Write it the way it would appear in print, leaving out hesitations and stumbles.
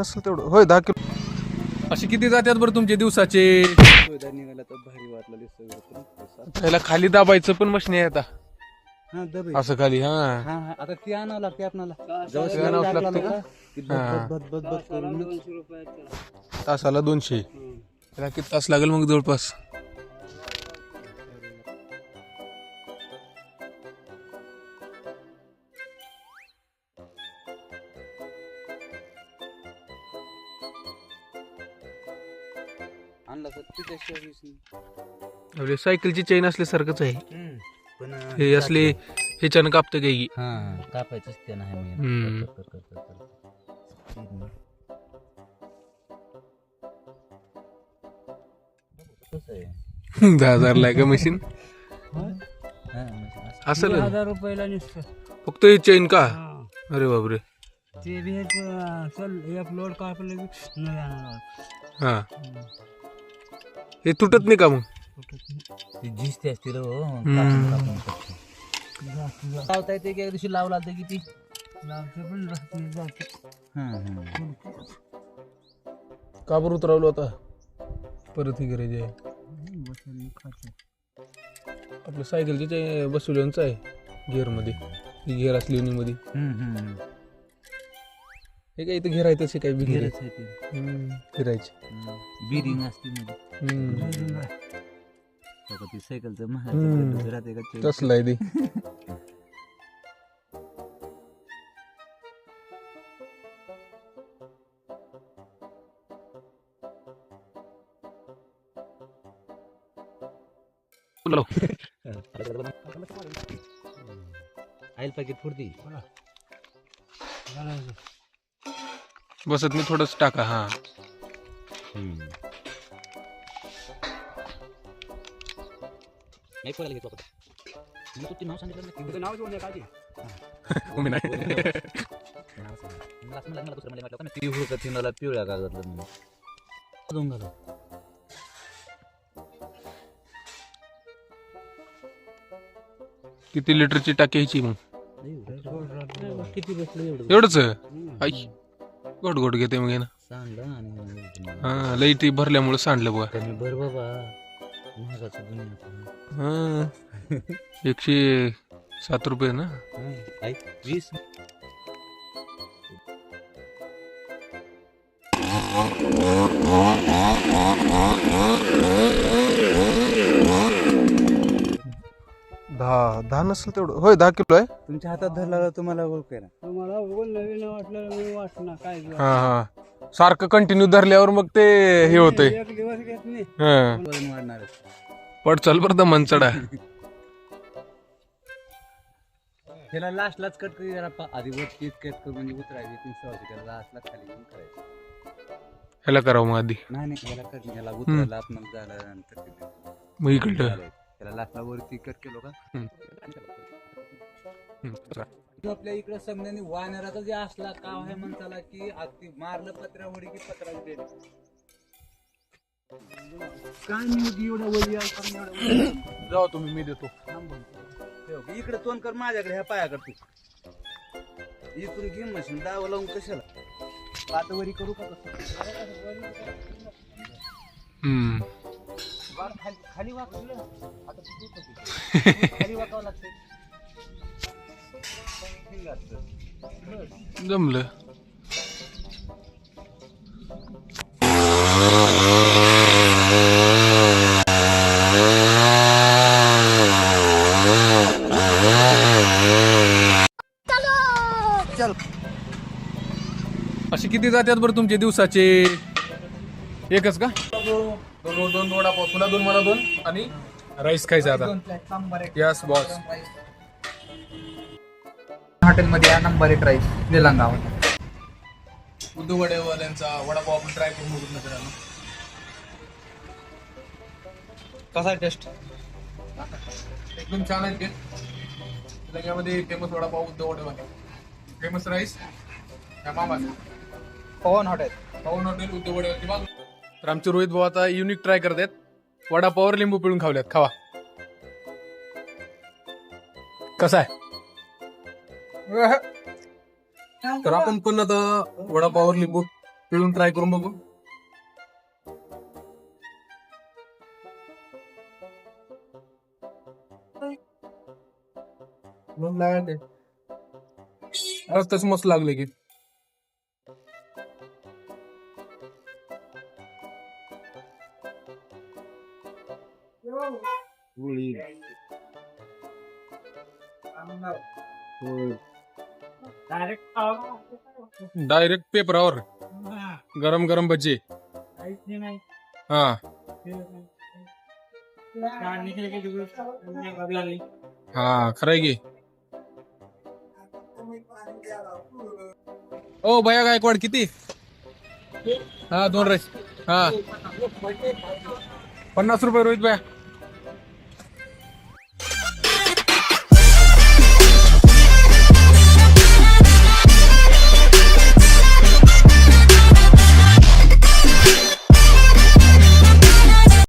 नसेल तेवढं. होय 10 किलो. अशी किती जात्यात बरं तुमचे दिवसाचे? निघाला तर भारी वाटलं दिसत. त्याला खाली दाबायचं पण मशीन आहे आता. हा दबे असं खाली हा हा हा आता ती आणावं लागते आपल्याला. ते आणावंच लागतं का? हा. तासाला 200. त्याला किती तास लागेल मग जवळपास? आणला तर तिथे आपली सायकलची चेन असल्यासारखंच आहे पण हे. असले ह्याच्यानं कापतं काही. हा कापायचंच ते नाही हम्म. कसं आहे 10,000 ला का मशीन असेल 1000 रुपयाला नुसतं. फक्त ही चेन का? अरे बापरे. ते बी चल एक लोड कापलं की नाही आणणार. हा हे तुटत नाही का मग? ती झिजते असते रो हम्म. लावता येते की एक दिवशी लावला तर किती लावते पण राहत नाही जाते. का बरं उतरवलं आता परत ही गरज आहे. बसून खाते. आपल्या सायकलची ते बसवल्यांच आहे गिअर मध्ये. ही गिअर असली मध्ये हे काय इथं घेर आहे तसे काही बिघेर फिरायचे बिरिंग असते मध्ये ती सायकलचं महाराज राहते का तसलं आहे ते. आईल पॅकेट फोडती बसत मी थोडंच टाका. हा नाही फोडायला घेतो आपण. तू ते नाव सांगितलं ना तुझं नाव घेऊन काय पिवळ्या कागदला किती लिटरची टाकी यायची मग? किती बसलं एवढंच आई गोड गोड घेते मग ना. सांडलं आणि हा लाईट भरल्यामुळे सांडलं बघा. कमी भर बाबा महागाचं दुनिया. हा 107 रुपये ना. 20 10 नसेल तेवढं. होय 10 किलो आहे. तुमच्या हातात धरला तुम्हाला ओळख ना. मला नवीन वाटलं मी वाटणार काय हा हा सारखं कंटिन्यू धरल्यावर मग ते हे होतंय. एक दिवस घेत नाही. हा वाढणार पड चाल बरं द मन चढा. त्याला लास्टलाच कट करी जरा आधी वरतीच कट करून म्हणजे उतरायची 300 त्याला लास्टला खाली घेऊन करायचं. ह्याला करावं मग आधी. नाही याला कट याला उतरायला आपण झाल्यानंतर मग इकडं त्याला लास्टला वरती कट केलो का आपल्या इकडे समजाने वानराचा जे असला का आहे म्हणताला की अगदी मारलं पत्र्यावडी की पत्रा दिले काय नाही एवढा वळी जाऊ तुम्ही मी देतो. इकडे तोंड कर माझ्याकडे ह्या पायाकडे तू इथून घे मशीन दावा लावून कशाला पातवरी करू का खाली वाकलं आता खाली वाकावं लागतंय जमलं. अशी किती जात्यात बरं तुमचे दिवसाचे? एकच का? दोन वडापाव तुला 2 मला 2 आणि राईस खायचा आता. Yes boss. हॉटेलमध्ये नंबर 1 राईस निलंगाव. उद्धव वडेवाल्यांचा वडापाव आपण ट्राय करून बघू मित्रांनो. कसा टेस्ट? एकदम छान आहे टेस्ट. त्याच्यामध्ये famous vada pav Uddhav Vadewale, famous rice या मामाचा पवन हॉटेल उद्धव वडेवाले. तर आमचे रोहित भाऊ आता युनिक ट्राय करतात. वडापावर लिंबू पिळून खावल्यात. खावा कसा आहे. तर आपण पण आता वडापावर लिंबू पिळून ट्राय करून बघू. रस्त्याच मस्त लागले की. डायरेक्ट पेपरावर गरम गरम भजी. हा हा खरंय की. ओ भैया गायकवाड किती? हा 2 राईस. हा 50 रुपये रोहित भैया.